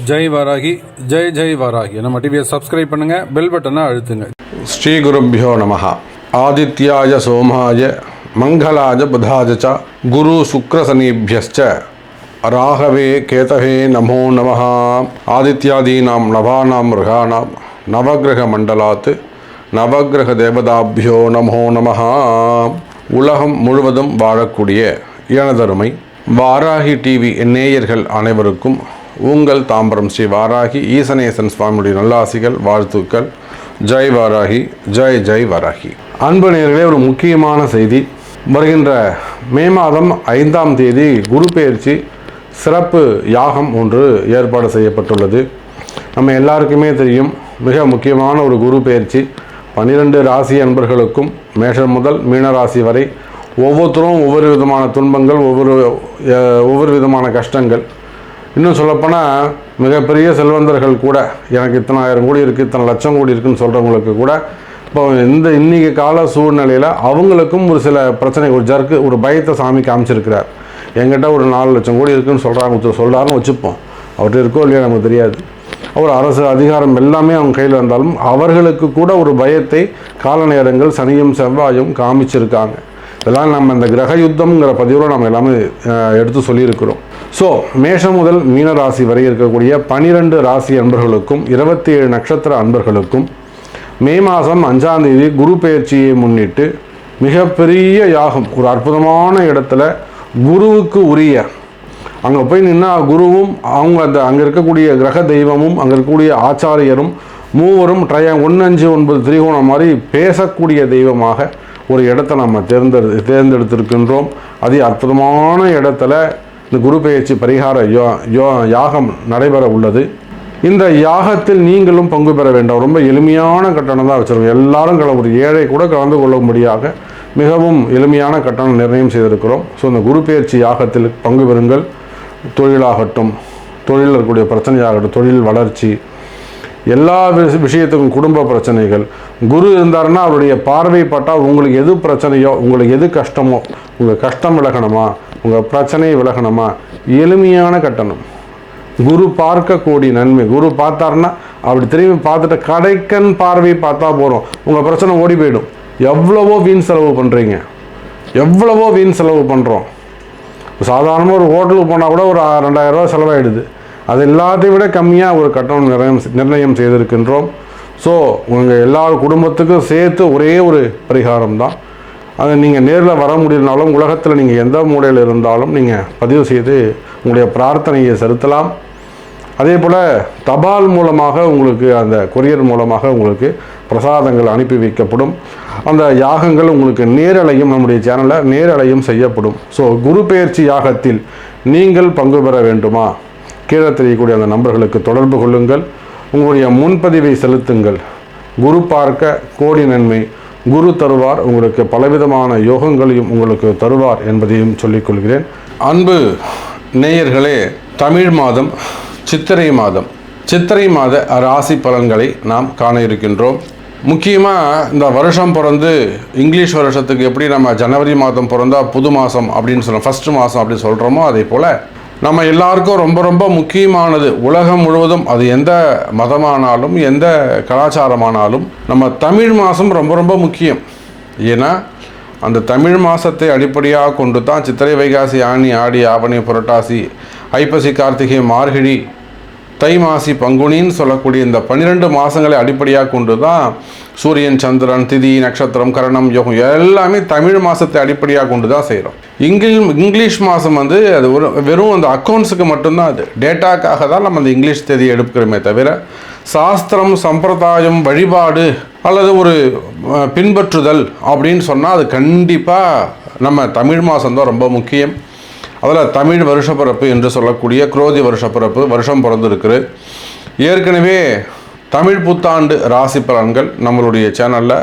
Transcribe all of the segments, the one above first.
ஜெய் வாராகி, ஜெய் ஜெய் வாராகி. நம்ம டிவியை சப்ஸ்கிரைப் பண்ணுங்கள், பெல் பட்டனை அழுத்துங்க. ஸ்ரீ குருப்பியோ நமஹ. ஆதித்யாய சோமாய மங்களாய புதாய ச குரு சுக்ரசனீபியஸ்ச ராகவே கேதவே நமோ நமஹ. ஆதித்யாதீனாம் நவானாம் ருகானாம் நவகிரக மண்டலாத் நவகிரக தேவதாபியோ நமோ நமஹ. உலகம் முழுவதும் வாழக்கூடிய எனதருமை வாராகி டிவி நேயர்கள் அனைவருக்கும் உங்கள் தாம்பரம் ஸ்ரீ வாராகி ஈசனேசன் சுவாமியுடைய நல்லாசிகள், வாழ்த்துக்கள். ஜெய் வாராகி, ஜெய் ஜெய் வாராகி. அன்பு நேயர்களே, ஒரு முக்கியமான செய்தி. வருகின்ற மே மாதம் 5ஆம் தேதி குரு பெயர்ச்சி சிறப்பு யாகம் ஒன்று ஏற்பாடு செய்யப்பட்டுள்ளது. நம்ம எல்லாருக்குமே தெரியும், மிக முக்கியமான ஒரு குரு பெயர்ச்சி. 12 ராசி அன்பர்களுக்கும் மேஷம் முதல் மீன ராசி வரை ஒவ்வொருத்தரும் ஒவ்வொரு விதமான துன்பங்கள், ஒவ்வொரு விதமான கஷ்டங்கள். இன்னும் சொல்லப்போனால் மிகப்பெரிய செல்வந்தர்கள் கூட எனக்கு இத்தனை ஆயிரம் கோடி இருக்குது, இத்தனை லட்சம் கோடி இருக்குதுன்னு சொல்கிறவங்களுக்கு கூட இப்போ இன்றைக்கி கால சூழ்நிலையில் அவங்களுக்கும் ஒரு சில பிரச்சனை, ஒரு ஜர்க்கு, ஒரு பயத்தை சாமி காமிச்சிருக்கிறார். என்கிட்ட ஒரு 4 லட்சம் கோடி இருக்குதுன்னு சொல்கிறாருன்னு வச்சுப்போம். அவர்கிட்ட இருக்கோ இல்லையா நமக்கு தெரியாது. அவர் அரசு அதிகாரம் எல்லாமே அவங்க கையில் இருந்தாலும் அவர்களுக்கு கூட ஒரு பயத்தை கால நேரங்கள் சனியும் செவ்வாயும் காமிச்சிருக்காங்க. இதெல்லாம் நம்ம இந்த கிரக யுத்தம்ங்கிற பதிவில் நம்ம எல்லாமே எடுத்து சொல்லியிருக்கிறோம். ஸோ மேஷம் முதல் மீன ராசி வரை இருக்கக்கூடிய 12 ராசி அன்பர்களுக்கும் 27 நட்சத்திர அன்பர்களுக்கும் மே மாதம் 5ஆம் தேதி குரு பெயர்ச்சியை முன்னிட்டு மிகப்பெரிய யாகம், ஒரு அற்புதமான இடத்துல குருவுக்கு உரிய, அங்கே போய் நின்னா குருவும் அங்கே இருக்கக்கூடிய கிரக தெய்வமும் அங்கே இருக்கக்கூடிய ஆச்சாரியரும் மூவரும் 159 திரிகோணம் மாதிரி பேசக்கூடிய தெய்வமாக ஒரு இடத்த நம்ம தேர்ந்தெடுத்திருக்கின்றோம். அதே அற்புதமான இடத்துல இந்த குரு பெயர்ச்சி பரிகார யாகம் நடைபெற உள்ளது. இந்த யாகத்தில் நீங்களும் பங்கு பெற வேண்டாம். ரொம்ப எளிமையான கட்டணம் தான் வச்சுருக்கோம். எல்லாரும் ஒரு ஏழை கூட கலந்து கொள்ளும்படியாக மிகவும் எளிமையான கட்டணம் நிர்ணயம் செய்திருக்கிறோம். ஸோ இந்த குரு பெயர்ச்சி யாகத்தில் பங்கு பெறுங்கள். தொழிலாகட்டும், தொழிலில் இருக்கக்கூடிய பிரச்சனையாகட்டும், தொழில் வளர்ச்சி, எல்லா விஷயத்துக்கும், குடும்ப பிரச்சனைகள், குரு இருந்தாருன்னா அவருடைய பார்வை பட்டால் உங்களுக்கு எது பிரச்சனையோ, உங்களுக்கு எது கஷ்டமோ, உங்கள் கஷ்டம் விலகணுமா, உங்கள் பிரச்சனை விலகணுமா, எளிமையான கட்டணம். குரு பார்க்க கோடி நன்மை. குரு பார்த்தாருன்னா அப்படி திரும்பி பார்த்துட்டு கடைக்கண் பார்வை பார்த்தா போகிறோம், உங்கள் பிரச்சனை ஓடி போயிடும். எவ்வளவோ வீண் செலவு பண்ணுறீங்க, எவ்வளவோ வீண் செலவு பண்ணுறோம். சாதாரணமாக ஒரு ஹோட்டலுக்கு போனால் கூட ஒரு 2000 ரூபா செலவாயிடுது. அது எல்லாத்தையும் விட கம்மியாக ஒரு கட்டணம் நிர்ணயம் செய்திருக்கின்றோம். ஸோ உங்கள் எல்லா குடும்பத்துக்கும் சேர்த்து ஒரே ஒரு பரிகாரம் தான். அதை நீங்கள் நேரில் வர முடியலனாலும் உலகத்தில் நீங்கள் எந்த மூலையில் இருந்தாலும் நீங்கள் பதிவு செய்து உங்களுடைய பிரார்த்தனையை செலுத்தலாம். அதே போல் தபால் மூலமாக உங்களுக்கு, அந்த கொரியர் மூலமாக உங்களுக்கு பிரசாதங்கள் அனுப்பி வைக்கப்படும். அந்த யாகங்கள் உங்களுக்கு நேரலையும், நம்முடைய சேனலில் நேரலையும் செய்யப்படும். ஸோ குரு பெயர்ச்சி யாகத்தில் நீங்கள் பங்கு பெற வேண்டுமா? கீழே தெரியக்கூடிய அந்த நம்பர்களுக்கு தொடர்பு கொள்ளுங்கள். உங்களுடைய முன்பதிவை செலுத்துங்கள். குரு பார்க்க கோடி நன்மை. குரு தருவார், உங்களுக்கு பலவிதமான யோகங்களையும் உங்களுக்கு தருவார் என்பதையும் சொல்லிக்கொள்கிறேன். அன்பு நேயர்களே, தமிழ் மாதம் சித்திரை மாத ராசி பலன்களை நாம் காண இருக்கின்றோம். முக்கியமாக இந்த வருஷம் பிறந்து இங்கிலீஷ் வருஷத்துக்கு எப்படி நம்ம ஜனவரி மாதம் பிறந்தா புது மாதம் அப்படின்னு சொல்கிறோம், ஃபஸ்ட்டு மாதம் அப்படின்னு சொல்கிறோமோ, அதே போல் நம்ம எல்லாருக்கும் ரொம்ப ரொம்ப முக்கியமானது, உலகம் முழுவதும் அது எந்த மதமானாலும் எந்த கலாச்சாரமானாலும் நம்ம தமிழ் மாதம் ரொம்ப ரொம்ப முக்கியம். ஏன்னா அந்த தமிழ் மாதத்தை அடிப்படையாக கொண்டு தான் சித்திரை, வைகாசி, ஆனி, ஆடி, ஆவணி, புரட்டாசி, ஐப்பசி, கார்த்திகை, மார்கழி, தை மாசி, பங்குனின்னு சொல்லக்கூடிய இந்த 12 மாதங்களை அடிப்படையாக கொண்டு தான் சூரியன், சந்திரன், திதி, நட்சத்திரம், கரணம், யோகம் எல்லாமே தமிழ் மாதத்தை அடிப்படையாக கொண்டு தான் செய்கிறோம். இங்கிலீஷ் மாதம் அது வெறும் அந்த அக்கௌண்ட்ஸுக்கு மட்டும்தான், அது டேட்டாக்காக தான் நம்ம அந்த இங்கிலீஷ் தேதியை எடுக்கிறோமே தவிர சாஸ்திரம், சம்பிரதாயம், வழிபாடு அல்லது ஒரு பின்பற்றுதல் அப்படின்னு சொன்னால் அது கண்டிப்பாக நம்ம தமிழ் மாதம்தான் ரொம்ப முக்கியம். அதில் தமிழ் வருஷப்பிறப்பு என்று சொல்லக்கூடிய குரோதி வருஷப்பிறப்பு வருஷம் பிறந்திருக்குது. ஏற்கனவே தமிழ் புத்தாண்டு ராசி பலன்கள் நம்மளுடைய சேனலில்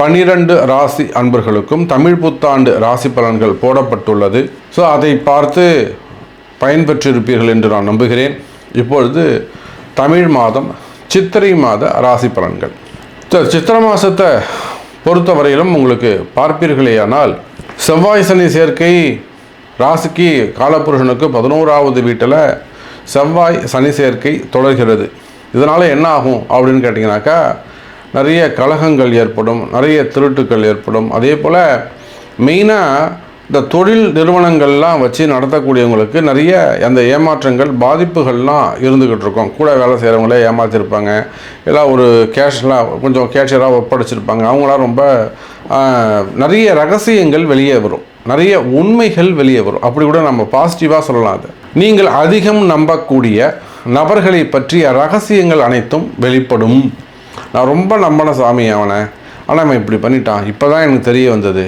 12 ராசி அன்பர்களுக்கும் தமிழ் புத்தாண்டு ராசி பலன்கள் போடப்பட்டுள்ளது. ஸோ அதை பார்த்து பயன்பெற்றிருப்பீர்கள் என்று நான் நம்புகிறேன். இப்பொழுது தமிழ் மாதம் சித்திரை மாத ராசி பலன்கள். சித்திரை மாதத்தை பொறுத்தவரையிலும் உங்களுக்கு பார்ப்பீர்களேயானால் செவ்வாய் சனி சேர்க்கை ராசிக்கு காலபுருஷனுக்கு 11வது வீட்டில் செவ்வாய் சனி சேர்க்கை தொடர்கிறது. இதனால் என்ன ஆகும் அப்படின்னு கேட்டிங்கனாக்கா, நிறைய கலகங்கள் ஏற்படும், நிறைய திருட்டுக்கள் ஏற்படும். அதே போல் மெயினாக இந்த தொழில் நிறுவனங்கள்லாம் வச்சு நடத்தக்கூடியவங்களுக்கு நிறைய அந்த ஏமாற்றங்கள், பாதிப்புகள்லாம் இருந்துக்கிட்டு இருக்கும். கூட வேலை செய்கிறவங்களே ஏமாற்றிருப்பாங்க, எல்லாம் ஒரு கேஷ்லாம் கொஞ்சம் கேஷியராக ஒப்படைச்சிருப்பாங்க. அவங்களாம் ரொம்ப நிறைய ரகசியங்கள் வெளியே வரும், நிறைய உண்மைகள் வெளியே வரும். அப்படி கூட நம்ம பாசிட்டிவாக சொல்லலாம். அது நீங்கள் அதிகம் நம்பக்கூடிய நபர்களை பற்றிய ரகசியங்கள் அனைத்தும் வெளிப்படும். நான் ரொம்ப நம்பின சாமி அவனை, ஆனால் அவன் இப்படி பண்ணிட்டான், இப்போ தான் எனக்கு தெரிய வந்தது.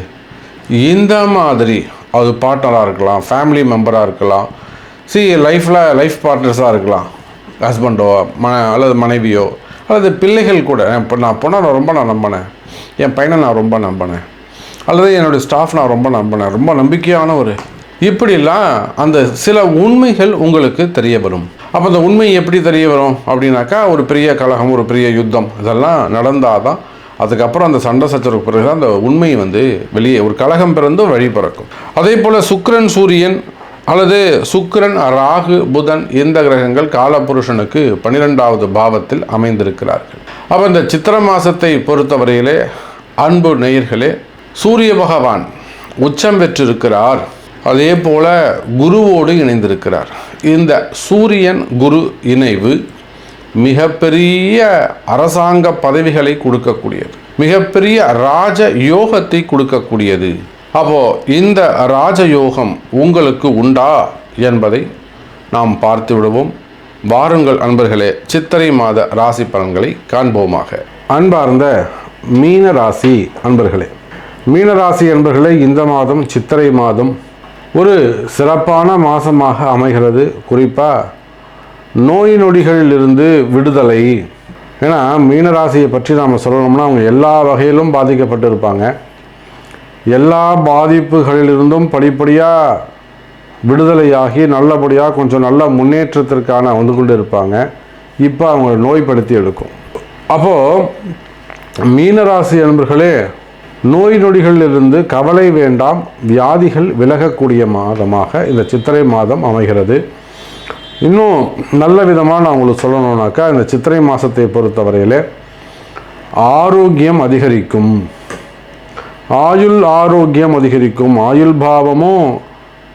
இந்த மாதிரி அது பார்ட்னராக இருக்கலாம், ஃபேமிலி மெம்பராக இருக்கலாம், லைஃப் பார்ட்னர்ஸாக இருக்கலாம், ஹஸ்பண்டோ அல்லது மனைவியோ அல்லது பிள்ளைகள் கூட. இப்போ நான் பொண்ணை நான் நம்பினேன், என் பையனை நான் ரொம்ப நம்பினேன், அல்லது என்னுடைய ஸ்டாஃப் நான் ரொம்ப நம்பினேன், ரொம்ப நம்பிக்கையானவர். இப்படிலாம் அந்த சில உண்மைகள் உங்களுக்கு தெரிய வரும். அப்போ அந்த உண்மை எப்படி தெரிய வரும் அப்படின்னாக்கா, ஒரு பெரிய கலகம், ஒரு பெரிய யுத்தம் இதெல்லாம் நடந்தால் தான் அதுக்கப்புறம் அந்த சண்டை சச்சரவுக்கு பிறகு அந்த உண்மை வெளியே, ஒரு கலகம் பிறந்து வழி பிறக்கும். அதே போல் சுக்கிரன் சூரியன் அல்லது சுக்கிரன் ராகு புதன் இந்த கிரகங்கள் காலபுருஷனுக்கு 12வது பாவத்தில் அமைந்திருக்கிறார்கள். அப்போ இந்த சித்திரை மாதத்தை பொறுத்தவரையிலே அன்பு நேயர்களே, சூரிய பகவான் உச்சம் பெற்றிருக்கிறார். அதே போல குருவோடு இணைந்திருக்கிறார். இந்த சூரியன் குரு இணைவு மிகப்பெரிய அரசாங்க பதவிகளை கொடுக்கக்கூடியது, மிகப்பெரிய ராஜ யோகத்தை கொடுக்கக்கூடியது. அப்போ இந்த ராஜயோகம் உங்களுக்கு உண்டா என்பதை நாம் பார்த்து விடுவோம். வாருங்கள் அன்பர்களே, சித்திரை மாத ராசி பலன்களை காண்போமாக. அன்பார்ந்த மீன ராசி அன்பர்களே, மீனராசி அன்பர்களே, இந்த மாதம் சித்திரை மாதம் ஒரு சிறப்பான மாதமாக அமைகிறது. குறிப்பாக நோய் நொடிகளிலிருந்து விடுதலை. ஏன்னா மீனராசியை பற்றி நாம் சொல்லணும்னா அவங்க எல்லா வகையிலும் பாதிக்கப்பட்டிருப்பாங்க. எல்லா பாதிப்புகளிலிருந்தும் படிப்படியாக விடுதலையாகி நல்லபடியாக கொஞ்சம் நல்ல முன்னேற்றத்திற்கான வந்து கொண்டு இருப்பாங்க. இப்போ அவங்க நோய்படுத்தி எடுக்கும். அப்போது மீனராசி அன்பர்களே, நோய் நொடிகளிலிருந்து கவலை வேண்டாம், வியாதிகள் விலகக்கூடிய மாதமாக இந்த சித்திரை மாதம் அமைகிறது. இன்னும் நல்ல விதமாக நான் உங்களுக்கு சொல்லணுன்னாக்கா, இந்த சித்திரை மாதத்தை பொறுத்தவரையில் ஆரோக்கியம் அதிகரிக்கும், ஆயுள் ஆரோக்கியம் அதிகரிக்கும், ஆயுள் பாவமும்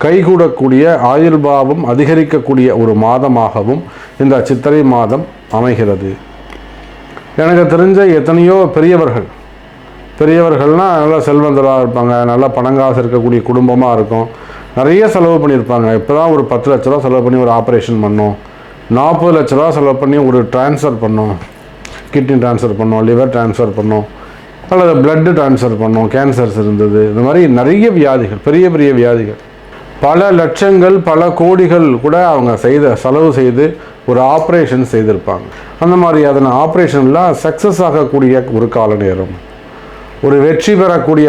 கைகூடக்கூடிய, ஆயுள் பாவம் அதிகரிக்கக்கூடிய ஒரு மாதமாகவும் இந்த சித்திரை மாதம் அமைகிறது. எனக்கு தெரிஞ்ச எத்தனையோ பெரியவர்கள்னால் நல்ல செல்வந்தராக இருப்பாங்க, நல்ல பணங்காசு இருக்கக்கூடிய குடும்பமாக இருக்கும், நிறைய செலவு பண்ணியிருப்பாங்க. இப்போ தான் ஒரு 10 லட்ச ரூபா செலவு பண்ணி ஒரு ஆப்ரேஷன் பண்ணோம், 40 லட்ச ரூபா செலவு பண்ணி ஒரு ட்ரான்ஸ்ஃபர் பண்ணோம், கிட்னி ட்ரான்ஸ்ஃபர் பண்ணோம், லிவர் ட்ரான்ஸ்ஃபர் பண்ணோம், அல்லது பிளட்டு ட்ரான்ஸ்ஃபர் பண்ணோம், கேன்சர்ஸ் இருந்தது. இந்த மாதிரி நிறைய வியாதிகள், பெரிய பெரிய வியாதிகள், பல லட்சங்கள் பல கோடிகள் கூட அவங்க செலவு செய்து ஒரு ஆப்ரேஷன் செய்திருப்பாங்க. அந்த மாதிரி அதன் ஆப்ரேஷன்லாம் சக்ஸஸ் ஆகக்கூடிய ஒரு கால நேரம், ஒரு வெற்றி பெறக்கூடிய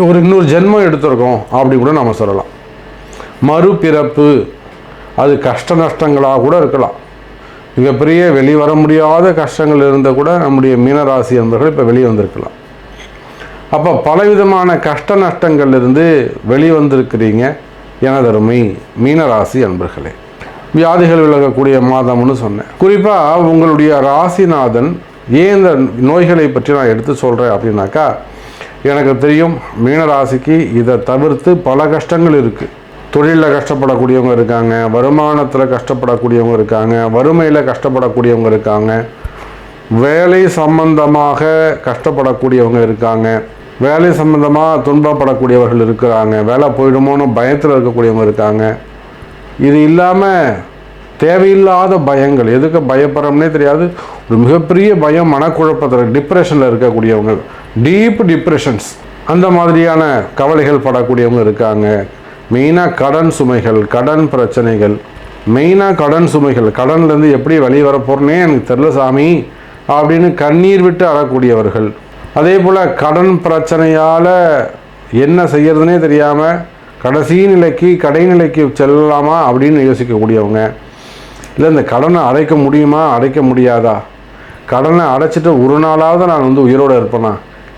ஒரு இன்னொரு ஜென்மம் எடுத்திருக்கோம் அப்படி கூட நம்ம சொல்லலாம். மறுபிறப்பு, அது கஷ்ட நஷ்டங்களாக கூட இருக்கலாம். மிகப்பெரிய வெளிவர முடியாத கஷ்டங்கள் இருந்தால் கூட நம்முடைய மீனராசி என்பவர்கள் இப்போ வெளியே வந்திருக்கலாம். அப்போ பலவிதமான கஷ்ட நஷ்டங்கள்லேருந்து வெளிவந்திருக்கிறீங்க எனதருமை மீனராசி அன்பர்களே. வியாதிகள் விலகக்கூடிய மாதம்னு சொன்னேன். குறிப்பாக உங்களுடைய ராசிநாதன் ஏன் இந்த நோய்களை பற்றி நான் எடுத்து சொல்கிறேன் அப்படின்னாக்கா, எனக்கு தெரியும் மீனராசிக்கு இதை தவிர்த்து பல கஷ்டங்கள் இருக்குது. தொழிலில் கஷ்டப்படக்கூடியவங்க இருக்காங்க, வருமானத்தில் கஷ்டப்படக்கூடியவங்க இருக்காங்க, வறுமையில் கஷ்டப்படக்கூடியவங்க இருக்காங்க, வேலை சம்பந்தமாக கஷ்டப்படக்கூடியவங்க இருக்காங்க, வேலை சம்பந்தமாக துன்பப்படக்கூடியவர்கள் இருக்கிறாங்க, வேலை போயிடுமோன்னு பயத்தில் இருக்கக்கூடியவங்க இருக்காங்க. இது இல்லாமல் தேவையில்லாத பயங்கள், எதுக்கு பயப்படுறோம்னே தெரியாது, ஒரு மிகப்பெரிய பயம், மனக்குழப்பத்தில் டிப்ரெஷனில் இருக்கக்கூடியவங்க, டீப் டிப்ரெஷன்ஸ், அந்த மாதிரியான கவலைகள் படக்கூடியவங்க இருக்காங்க. மெயினாக கடன் சுமைகள், கடன் பிரச்சனைகள், மெயினாக கடன் சுமைகள், கடன்லேருந்து எப்படி வெளியே வர போகிறேன்னே எனக்கு தெரியல சாமி அப்படின்னு கண்ணீர் விட்டு அழக்கூடியவர்கள். அதே போல் கடன் பிரச்சனையால் என்ன செய்யறதுனே தெரியாமல் கடைநிலைக்கு செல்லலாமா அப்படின்னு யோசிக்கக்கூடியவங்க. இல்லை இந்த கடனை அடைக்க முடியுமா, அடைக்க முடியாதா, கடனை அடைச்சிட்டு ஒரு நாளாவது நான் உயிரோடு இருப்பேனா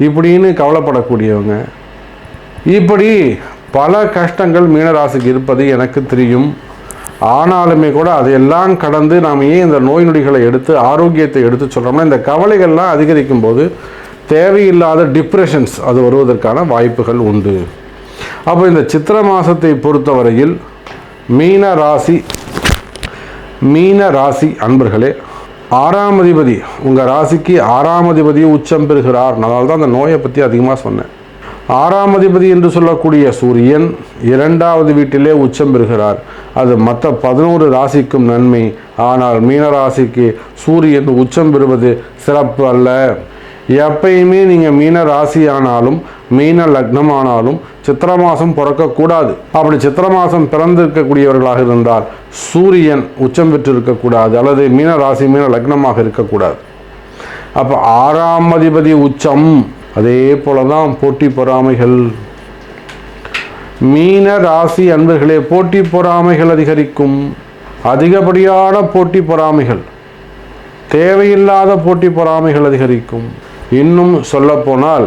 இப்படின்னு கவலைப்படக்கூடியவங்க. இப்படி பல கஷ்டங்கள் மீனராசிக்கு இருப்பது எனக்கு தெரியும். ஆனாலுமே கூட அதையெல்லாம் கடந்து நாம் ஏன் இந்த நோய் நொடிகளை எடுத்து ஆரோக்கியத்தை எடுத்து சொல்கிறோம்னா, இந்த கவலைகள்லாம் அதிகரிக்கும் போது தேவையில்லாத டிப்ரெஷன்ஸ் அது வருவதற்கான வாய்ப்புகள் உண்டு. அப்போ இந்த சித்திரை மாதத்தை பொறுத்தவரையில் மீன ராசி அன்பர்களே, 6ஆம் அதிபதி உங்கள் ராசிக்கு 6ஆம் அதிபதி உச்சம் பெறுகிறார். அதனால தான் அந்த நோயை பற்றி அதிகமாக சொன்னேன். 6ஆம் அதிபதி என்று சொல்லக்கூடிய சூரியன் 2வது வீட்டிலே உச்சம் பெறுகிறார். அது மற்ற 11 ராசிக்கும் நன்மை. ஆனால் மீன ராசிக்கு சூரியன் உச்சம் பெறுவது சிறப்பு அல்ல. எப்பயுமே நீங்கள் மீன ராசி ஆனாலும் மீன லக்னம் ஆனாலும் சித்திரை மாதம் பிறக்கக்கூடாது. அப்படி சித்திரை மாதம் பிறந்திருக்கக்கூடியவர்களாக இருந்தால் சூரியன் உச்சம் பெற்று இருக்கக்கூடாது, அல்லது மீன ராசி மீன லக்னமாக இருக்கக்கூடாது. அப்போ 6ஆம் அதிபதி உச்சம். அதே போல தான் போட்டி பொறாமைகள். மீன ராசி அன்பர்களே, போட்டி பொறாமைகள் அதிகரிக்கும். அதிகப்படியான போட்டி பொறாமைகள், தேவையில்லாத போட்டி பொறாமைகள் அதிகரிக்கும். இன்னும் சொல்லப்போனால்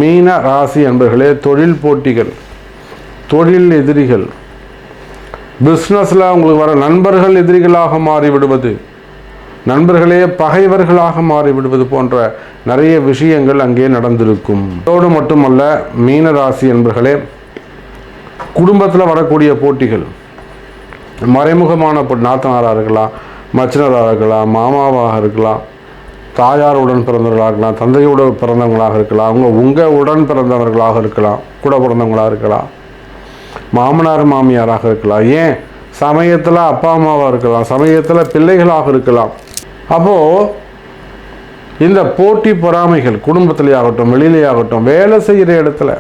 மீன ராசி அன்பர்களே, தொழில் போட்டிகள், தொழில் எதிரிகள், பிஸ்னஸில் உங்களுக்கு வர நண்பர்கள் எதிரிகளாக மாறிவிடுவது, நண்பர்களே பகைவர்களாக மாறிவிடுவது போன்ற நிறைய விஷயங்கள் அங்கே நடந்திருக்கும். அதோடு மட்டுமல்ல, மீன ராசி என்பர்களே, குடும்பத்தில் வரக்கூடிய போட்டிகள், மறைமுகமான நாத்தனாராக இருக்கலாம், மச்சினராக இருக்கலாம், மாமாவாக இருக்கலாம், தாயாருடன் பிறந்தவர்களாக இருக்கலாம், தந்தையுடன் பிறந்தவங்களாக இருக்கலாம், உங்கள் உடன் பிறந்தவர்களாக இருக்கலாம், கூட பிறந்தவங்களாக இருக்கலாம், மாமனார் மாமியாராக இருக்கலாம், ஏன் சமயத்தில் அப்பா அம்மாவாக இருக்கலாம், சமயத்தில் பிள்ளைகளாக இருக்கலாம். அப்போது இந்த போட்டி பொறாமைகள் குடும்பத்திலே ஆகட்டும், வெளியிலே ஆகட்டும், வேலை செய்கிற இடத்துல,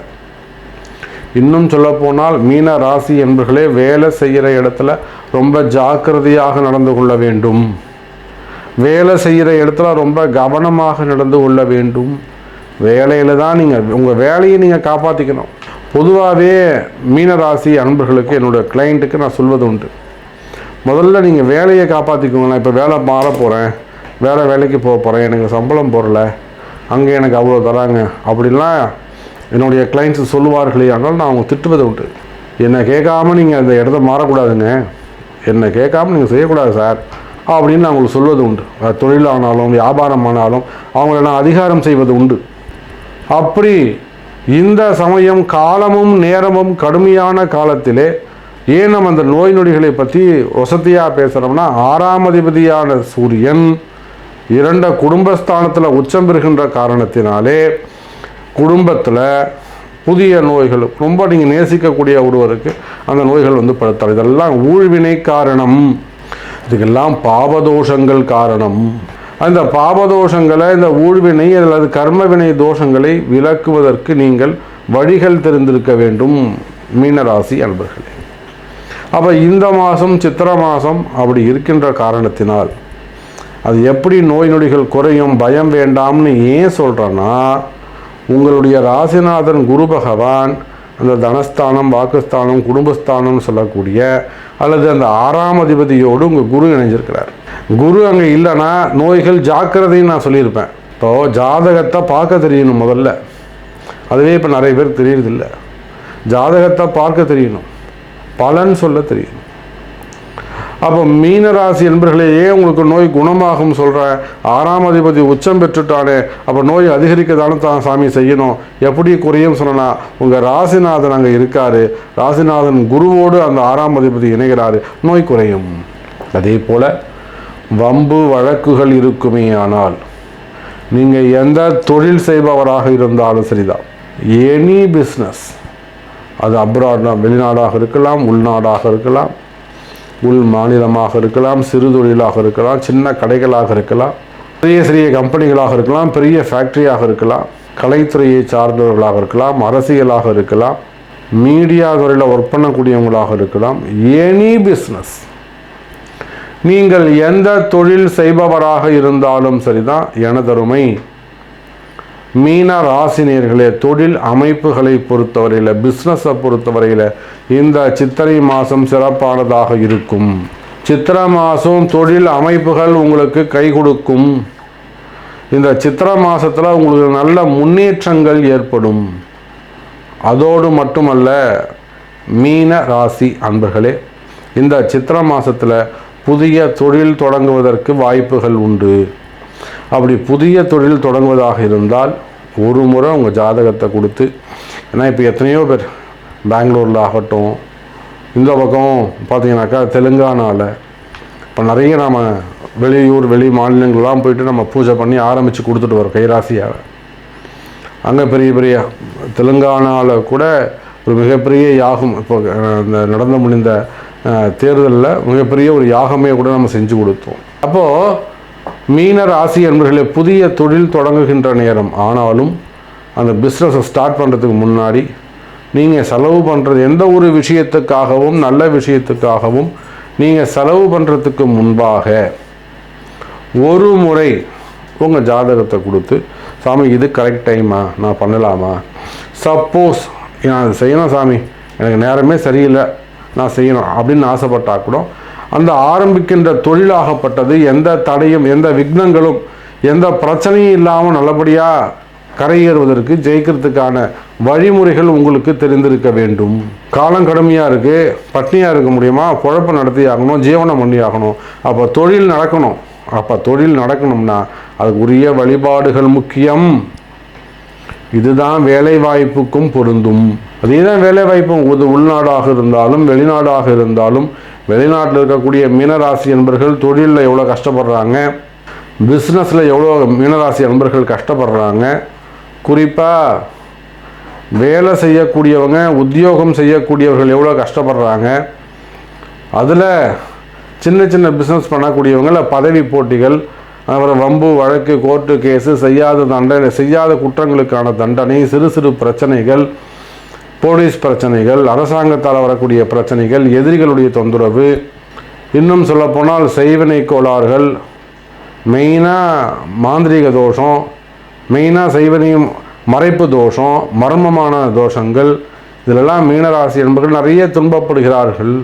இன்னும் சொல்லப்போனால் மீன ராசி என்பர்களே, வேலை செய்கிற இடத்துல ரொம்ப ஜாக்கிரதையாக நடந்து கொள்ள வேண்டும். வேலை செய்கிற இடத்துல ரொம்ப கவனமாக நடந்து கொள்ள வேண்டும். வேலையில் தான் நீங்கள் உங்கள் வேலையை நீங்கள் காப்பாற்றிக்கணும். பொதுவாகவே மீனராசி அன்பர்களுக்கு, என்னோடய கிளைண்ட்டுக்கு நான் சொல்வது உண்டு, முதல்ல நீங்கள் வேலையை காப்பாற்றிக்கோங்க. நான் இப்போ வேலை மாற போகிறேன், வேலைக்கு போக போகிறேன், எனக்கு சம்பளம் போடல, அங்கே எனக்கு அவ்வளோ தராங்க அப்படின்லாம் என்னுடைய கிளைண்ட்ஸ் சொல்லுவார்களே. ஆனால் நான் அவங்க திட்டுவது உண்டு. என்னை கேட்காம நீங்கள் அந்த இடத்த மாறக்கூடாதுங்க, என்னை கேட்காம நீங்கள் செய்யக்கூடாது சார் அப்படின்னு நான் அவங்களுக்கு சொல்வது உண்டு. தொழிலானாலும் வியாபாரமானாலும் அவங்கள நான் அதிகாரம் செய்வது உண்டு. அப்படி இந்த சமயம் காலமும் நேரமும் கடுமையான காலத்திலே ஏன் நம்ம அந்த நோய் நொடிகளை பற்றி வசதியாக பேசுகிறோம்னா, 6ஆம் அதிபதியான சூரியன் 2 குடும்பஸ்தானத்தில் உச்சம் பெறுகின்ற காரணத்தினாலே குடும்பத்தில் புதிய நோய்கள், ரொம்ப நீங்கள் நேசிக்கக்கூடிய ஒருவருக்கு அந்த நோய்கள் வந்து படுத்தாது. இதெல்லாம் ஊழ்வினை காரணம், இதுக்கெல்லாம் பாபதோஷங்கள் காரணம். அந்த பாபதோஷங்களை, இந்த ஊழ்வினை அல்லது கர்மவினை தோஷங்களை விலக்குவதற்கு நீங்கள் வழிகள் தெரிந்திருக்க வேண்டும் மீனராசி அன்பர்களே. அப்போ இந்த மாதம் சித்திரை மாதம் அப்படி இருக்கின்ற காரணத்தினால் அது எப்படி நோய் நொடிகள் குறையும், பயம் வேண்டாம்னு ஏன் சொல்கிறேன்னா, உங்களுடைய ராசிநாதன் குரு பகவான் அந்த தனஸ்தானம், வாக்குஸ்தானம், குடும்பஸ்தானம் சொல்லக்கூடிய அல்லது அந்த 6ஆம் அதிபதியோடு உங்கள் குரு இணைஞ்சிருக்கிறார். குரு அங்கே இல்லைன்னா நோய்கள் ஜாக்கிரதைன்னு நான் சொல்லியிருப்பேன். இப்போது ஜாதகத்தை பார்க்க தெரியணும் முதல்ல, அதுவே இப்போ நிறைய பேர் தெரியறதில்ல. ஜாதகத்தை பார்க்க தெரியணும், பலன் சொல்ல தெரியணும். அப்போ மீனராசி என்பர்களையே உங்களுக்கு நோய் குணமாகும் சொல்கிற 6ஆம் அதிபதி உச்சம் பெற்றுட்டானே, அப்போ நோய் அதிகரிக்கதானே தான் சாமி செய்யணும். எப்படி குறையும் சொன்னா, உங்கள் ராசிநாதன் அங்கே இருக்கார், ராசிநாதன் குருவோடு அந்த 6ஆம் அதிபதி இணைகிறாரு, நோய் குறையும். அதே போல் வம்பு வழக்குகள் இருக்குமே ஆனால் நீங்கள் எந்த தொழில் செய்பவராக இருந்தாலும் சரிதான், எனி பிஸ்னஸ், அது அப்ராட்னா வெளிநாடாக இருக்கலாம், உள்நாடாக இருக்கலாம், உள் மாநிலமாக இருக்கலாம், சிறு தொழிலாக இருக்கலாம், சின்ன கடைகளாக இருக்கலாம், பெரிய சிறிய கம்பெனிகளாக இருக்கலாம், பெரிய ஃபேக்ட்ரியாக இருக்கலாம், கலைத்துறையை சார்ந்தவர்களாக இருக்கலாம், அரசியலாக இருக்கலாம், மீடியா துறையில் ஒர்க் பண்ணக்கூடியவங்களாக இருக்கலாம், எனி பிஸ்னஸ், நீங்கள் எந்த தொழில் செய்பவராக இருந்தாலும் சரிதான் எனதருமை மீன ராசினியர்களே, தொழில் அமைப்புகளை பொறுத்தவரையில், பிஸ்னஸை பொறுத்தவரையில் இந்த சித்திரை மாதம் சிறப்பானதாக இருக்கும். சித்திரை மாதம் தொழில் அமைப்புகள் உங்களுக்கு கை கொடுக்கும். இந்த சித்திரை மாதத்தில் உங்களுக்கு நல்ல முன்னேற்றங்கள் ஏற்படும். அதோடு மட்டுமல்ல மீன ராசி அன்பர்களே, இந்த சித்திரை மாதத்தில் புதிய தொழில் தொடங்குவதற்கு வாய்ப்புகள் உண்டு. அப்படி புதிய தொழில் தொடங்குவதாக இருந்தால் ஒரு முறை உங்கள் ஜாதகத்தை கொடுத்து, ஏன்னா இப்போ எத்தனையோ பேர் பெங்களூரில் ஆகட்டும், இந்த பக்கம் பார்த்தீங்கன்னாக்கா தெலுங்கானாவில் இப்போ நிறைய நம்ம வெளியூர் வெளி மாநிலங்கள்லாம் போயிட்டு நம்ம பூஜை பண்ணி ஆரம்பித்து கொடுத்துட்டு வரோம் கைராசியாக. அங்கே பெரிய பெரிய தெலுங்கானாவில் கூட ஒரு மிகப்பெரிய யாகம், இப்போ இந்த நடந்து முடிந்த தேர்தலில் மிகப்பெரிய ஒரு யாகமே கூட நம்ம செஞ்சு கொடுத்தோம். அப்போது மீன ராசி என்பவர்களே, புதிய தொழில் தொடங்குகின்ற நேரம். ஆனாலும் அந்த பிஸ்னஸை ஸ்டார்ட் பண்ணுறதுக்கு முன்னாடி நீங்கள் செலவு பண்ணுறது எந்த ஒரு விஷயத்துக்காகவும் நல்ல விஷயத்துக்காகவும் நீங்கள் செலவு பண்ணுறதுக்கு முன்பாக ஒரு முறை உங்கள் ஜாதகத்தை கொடுத்து, சாமி இது கரெக்ட் டைமா, நான் பண்ணலாமா, சப்போஸ் நான் அது செய்யணும் சாமி, எனக்கு நேரமே சரியில்லை, நான் செய்யணும் அப்படின்னு ஆசைப்பட்டால் கூட அந்த ஆரம்பிக்கின்ற தொழிலாகப்பட்டது எந்த தடையும் எந்த விக்னங்களும் எந்த பிரச்சனையும் இல்லாமல் நல்லபடியாக கரையேறுவதற்கு ஜெயிக்கிறதுக்கான வழிமுறைகள் உங்களுக்கு தெரிந்திருக்க வேண்டும். காலம் கடுமையாக இருக்குது, பட்னியாக இருக்க முடியுமா, பொழப்பு நடத்தி ஆகணும், ஜீவனம் பண்ணி ஆகணும். அப்போ தொழில் நடக்கணும். அப்போ தொழில் நடக்கணும்னா அதுக்கு உரிய வழிபாடுகள் முக்கியம். இதுதான் வேலை வாய்ப்புக்கும் பொருந்தும். அதே தான் வேலை வாய்ப்பும் உள்நாடாக இருந்தாலும் வெளிநாடாக இருந்தாலும். வெளிநாட்டில் இருக்கக்கூடிய மீனராசி என்பர்கள் தொழிலில் எவ்வளோ கஷ்டப்படுறாங்க, பிஸ்னஸில் எவ்வளோ மீனராசி என்பர்கள் கஷ்டப்படுறாங்க. குறிப்பாக வேலை செய்யக்கூடியவங்க, உத்தியோகம் செய்யக்கூடியவர்கள் எவ்வளோ கஷ்டப்படுறாங்க. அதில் சின்ன சின்ன பிஸ்னஸ் பண்ணக்கூடியவங்கள பதவி போட்டிகள், அப்புறம் வம்பு வழக்கு, கோர்ட்டு கேஸு, செய்யாத குற்றங்களுக்கான தண்டனை, சிறு சிறு பிரச்சனைகள், போலீஸ் பிரச்சனைகள், அரசாங்கத்தால் வரக்கூடிய பிரச்சனைகள், எதிரிகளுடைய தொந்தரவு, இன்னும் சொல்லப்போனால் செய்வினை கோளாறுகள், மெயினாக மாந்திரீக தோஷம், மெயினாக செய்வினையும் மறைப்பு தோஷம், மர்மமான தோஷங்கள், இதிலெல்லாம் மீனராசி என்பவர்கள் நிறைய துன்பப்படுகிறார்கள்.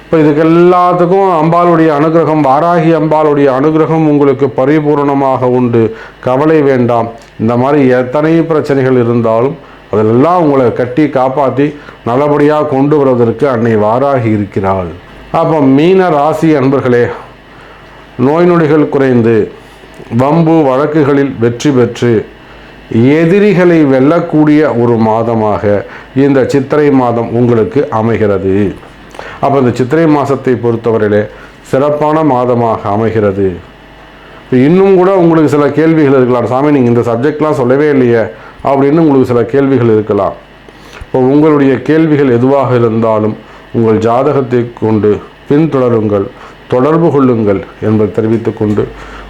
இப்போ இதுக்கு எல்லாத்துக்கும் அம்பாளுடைய அனுகிரகம், வாராகி அம்பாளுடைய அனுகிரகம் உங்களுக்கு பரிபூர்ணமாக உண்டு. கவலை வேண்டாம். இந்த மாதிரி எத்தனை பிரச்சனைகள் இருந்தாலும் அதிலெல்லாம் உங்களை கட்டி காப்பாற்றி நல்லபடியாக கொண்டு வருவதற்கு அன்னை வாராகி இருக்கிறாள். அப்போ மீன ராசி அன்பர்களே, நோய் நொடிகள் குறைந்து வம்பு வழக்குகளில் வெற்றி பெற்று எதிரிகளை வெல்லக்கூடிய ஒரு மாதமாக இந்த சித்திரை மாதம் உங்களுக்கு அமைகிறது. அப்போ இந்த சித்திரை மாதத்தை பொறுத்தவரையிலே சிறப்பான மாதமாக அமைகிறது. இன்னும் கூட உங்களுக்கு சில கேள்விகள் இருக்கலாம், சாமி நீங்கள் இந்த சப்ஜெக்ட்லாம் சொல்லவே இல்லையே அப்படின்னு உங்களுக்கு சில கேள்விகள் இருக்கலாம். இப்போ உங்களுடைய கேள்விகள் எதுவாக இருந்தாலும் உங்கள் ஜாதகத்தை கொண்டு பின்தொடருங்கள், தொடர்பு கொள்ளுங்கள் என்பதை தெரிவித்துக்கொண்டு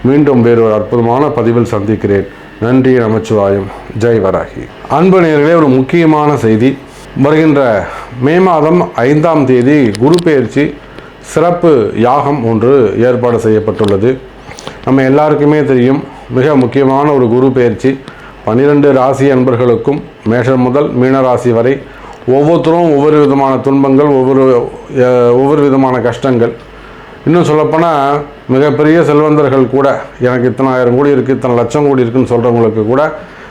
மீண்டும் வேறொரு அற்புதமான பதிவில் சந்திக்கிறேன். நன்றி, நமச்சிவாயம், ஜெய் வராகி. அன்பு நேயர்களே, ஒரு முக்கியமான செய்தி. வருகின்ற மே மாதம் 5ஆம் தேதி குரு பெயர்ச்சி சிறப்பு யாகம் ஒன்று ஏற்பாடு செய்யப்பட்டுள்ளது. நம்ம எல்லாருக்குமே தெரியும், மிக முக்கியமான ஒரு குரு பெயர்ச்சி. 12 ராசி அன்பர்களுக்கும் மேஷம் முதல் மீனராசி வரை ஒவ்வொருத்தரும் ஒவ்வொரு விதமான துன்பங்கள், ஒவ்வொரு விதமான கஷ்டங்கள். இன்னும் சொல்லப்போனால் மிகப்பெரிய செல்வந்தர்கள் கூட எனக்கு இத்தனை ஆயிரம் கோடி இருக்குது, இத்தனை லட்சம் கோடி இருக்குதுன்னு சொல்கிறவங்களுக்கு கூட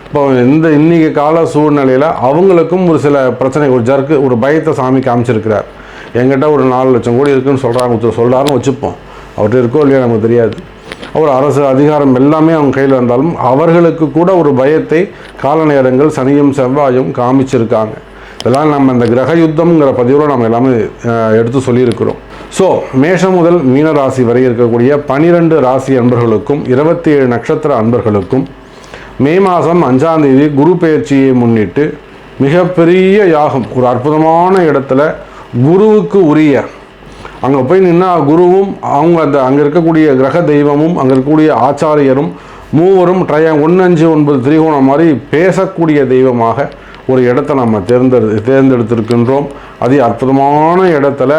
இப்போ இன்றைக்கி கால சூழ்நிலையில் அவங்களுக்கும் ஒரு சில பிரச்சனை, ஒரு ஜர்க்கு, ஒரு பயத்தை சாமி காமிச்சிருக்கிறார். என்கிட்ட ஒரு 4 லட்சம் கோடி இருக்குதுன்னு சொல்கிறாங்க, ஒருத்தர் சொல்கிறாருன்னு வச்சுப்போம். அவர்கிட்ட இருக்கோ இல்லையா நமக்கு தெரியாது. அவர் அரசு அதிகாரம் எல்லாமே அவங்க கையில் இருந்தாலும் அவர்களுக்கு கூட ஒரு பயத்தை கால நேரங்கள் சனியும் செவ்வாயும் காமிச்சிருக்காங்க. இதெல்லாம் நம்ம இந்த கிரக யுத்தம்ங்கிற பதிவில் நம்ம எல்லாமே எடுத்து சொல்லியிருக்கிறோம். ஸோ மேஷம் முதல் மீனராசி வரை இருக்கக்கூடிய 12 ராசி அன்பர்களுக்கும் 27 நட்சத்திர அன்பர்களுக்கும் மே மாதம் 5ஆம் தேதி குரு பெயர்ச்சியை முன்னிட்டு மிகப்பெரிய யாகம், ஒரு அற்புதமான இடத்துல குருவுக்கு உரிய, அங்கே போய் நின்னா குருவும் அங்கே இருக்கக்கூடிய கிரக தெய்வமும் அங்கே இருக்கக்கூடிய ஆச்சாரியரும் மூவரும் 159 திரிகோணம் மாதிரி பேசக்கூடிய தெய்வமாக ஒரு இடத்தை நம்ம தேர்ந்தெடுத்திருக்கின்றோம். அதே அற்புதமான இடத்துல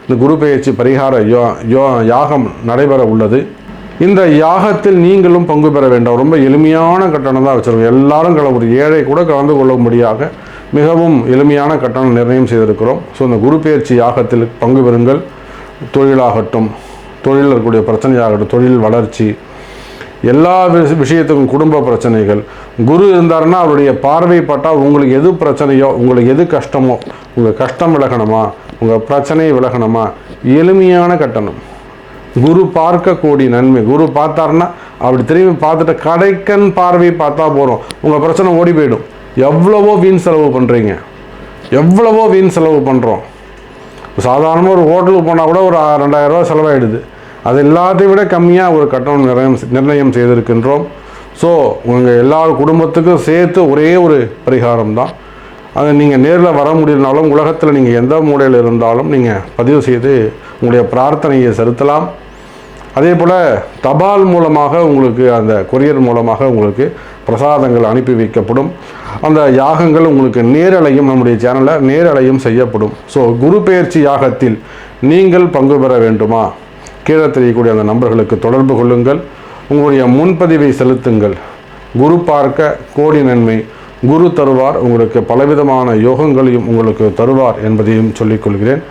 இந்த குரு பெயர்ச்சி பரிகார யாகம் நடைபெற உள்ளது. இந்த யாகத்தில் நீங்களும் பங்கு பெற வேண்டாம். ரொம்ப எளிமையான கட்டணம் தான் வச்சுருக்கோம். எல்லாரும் ஒரு ஏழை கூட கலந்து கொள்ளும்படியாக மிகவும் எளிமையான கட்டணம் நிர்ணயம் செய்திருக்கிறோம். ஸோ இந்த குரு பெயர்ச்சி யாகத்தில் பங்கு பெறுங்கள். தொழிலாகட்டும், தொழிலில் இருக்கக்கூடிய பிரச்சனையாகட்டும், தொழில் வளர்ச்சி, எல்லா விஷயத்துக்கும், குடும்ப பிரச்சனைகள், குரு இருந்தாருன்னா அவருடைய பார்வை பட்டால் உங்களுக்கு எது பிரச்சனையோ, உங்களுக்கு எது கஷ்டமோ, உங்கள் கஷ்டம் விலகணுமா, உங்கள் பிரச்சனை விலகணுமா, எளிமையான கட்டணம். குரு பார்க்க கோடி நன்மை. குரு பார்த்தாருன்னா அப்படி திரும்பி பார்த்துட்டு கடைக்கண் பார்வை பார்த்தா போகிறோம், உங்கள் பிரச்சனை ஓடி போயிடும். எவ்வளவோ வீண் செலவு பண்ணுறீங்க, எவ்வளவோ வீண் செலவு பண்ணுறோம். சாதாரணமாக ஒரு ஹோட்டலுக்கு போனால் கூட ஒரு 2000 ரூபா செலவாயிடுது. அது எல்லாத்தையும் விட கம்மியாக ஒரு கட்டணம் நிர்ணயம் செய்திருக்கின்றோம். ஸோ உங்கள் எல்லா குடும்பத்துக்கும் சேர்த்து ஒரே ஒரு பரிகாரம் தான். அதை நீங்கள் நேரில் வர முடியலனாலும் உலகத்தில் நீங்கள் எந்த மூலையில் இருந்தாலும் நீங்கள் பதிவு செய்து உங்களுடைய பிரார்த்தனையை செலுத்தலாம். அதே போல் தபால் மூலமாக உங்களுக்கு, அந்த கொரியர் மூலமாக உங்களுக்கு பிரசாதங்கள் அனுப்பி வைக்கப்படும். அந்த யாகங்கள் உங்களுக்கு நேரலையும் நம்முடைய சேனலில் நேரலையும் செய்யப்படும். ஸோ குரு பெயர்ச்சி யாகத்தில் நீங்கள் பங்கு பெற வேண்டுமா? கீழே தெரியக்கூடிய அந்த நம்பர்களுக்கு தொடர்பு கொள்ளுங்கள். உங்களுடைய முன்பதிவை செலுத்துங்கள். குரு பார்க்க கோடி நன்மை. குரு தருவார், உங்களுக்கு பலவிதமான யோகங்களையும் உங்களுக்கு தருவார் என்பதையும் சொல்லிக்கொள்கிறேன்.